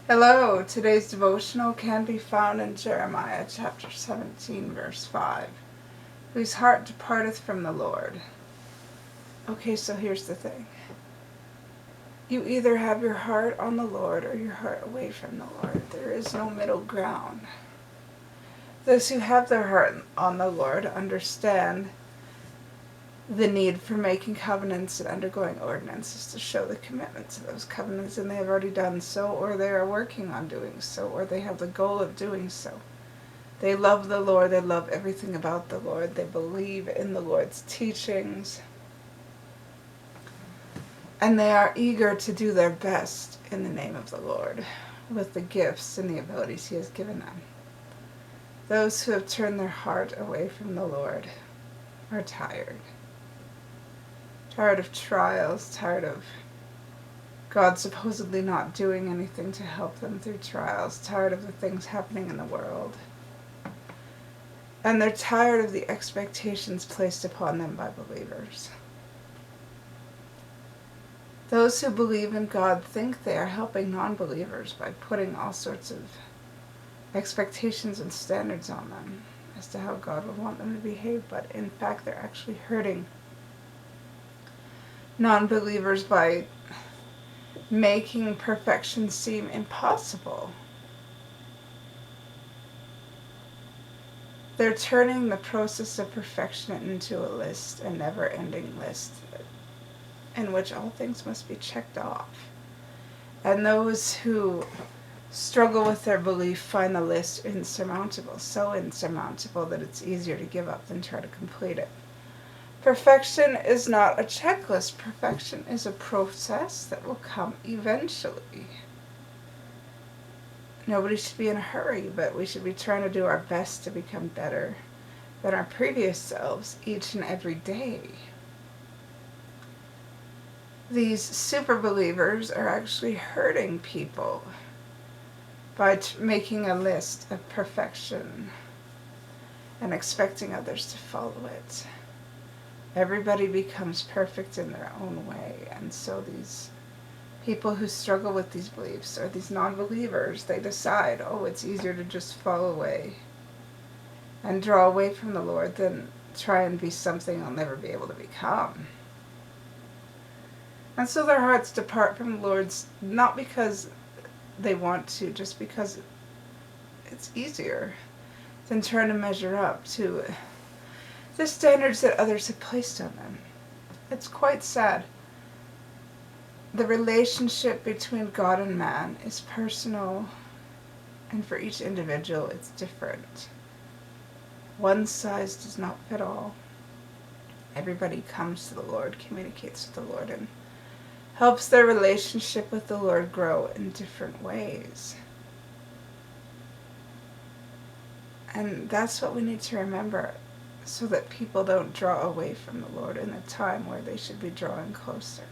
Hello, today's devotional can be found in Jeremiah chapter 17, verse 5. Whose heart departeth from the Lord. Okay, so here's the thing. You either have your heart on the Lord or your heart away from the Lord. There is no middle ground. Those who have their heart on the Lord understand the need for making covenants and undergoing ordinances to show the commitment to those covenants, and they have already done so, or they are working on doing so, or they have the goal of doing so. They love the Lord, they love everything about the Lord, they believe in the Lord's teachings, and they are eager to do their best in the name of the Lord with the gifts and the abilities He has given them. Those who have turned their heart away from the Lord are tired. Tired of trials, tired of God supposedly not doing anything to help them through trials, tired of the things happening in the world. And they're tired of the expectations placed upon them by believers. Those who believe in God think they are helping non-believers by putting all sorts of expectations and standards on them as to how God would want them to behave, but in fact they're actually hurting non-believers by making perfection seem impossible. They're turning the process of perfection into a list, a never-ending list, in which all things must be checked off. And those who struggle with their belief find the list insurmountable, so insurmountable that it's easier to give up than try to complete it. Perfection is not a checklist. Perfection is a process that will come eventually. Nobody should be in a hurry, but we should be trying to do our best to become better than our previous selves each and every day. These super believers are actually hurting people by making a list of perfection and expecting others to follow it. Everybody becomes perfect in their own way, and so these people who struggle with these beliefs, or these non-believers, they decide, it's easier to just fall away and draw away from the Lord than try and be something I'll never be able to become. And so their hearts depart from the Lord's, not because they want to, just because it's easier than trying to measure up to the standards that others have placed on them. It's quite sad. The relationship between God and man is personal, and for each individual it's different. One size does not fit all. Everybody comes to the Lord, communicates with the Lord, and helps their relationship with the Lord grow in different ways. And that's what we need to remember, so that people don't draw away from the Lord in a time where they should be drawing closer.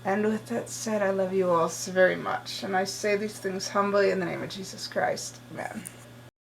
And with that said, I love you all so very much, and I say these things humbly in the name of Jesus Christ. Amen.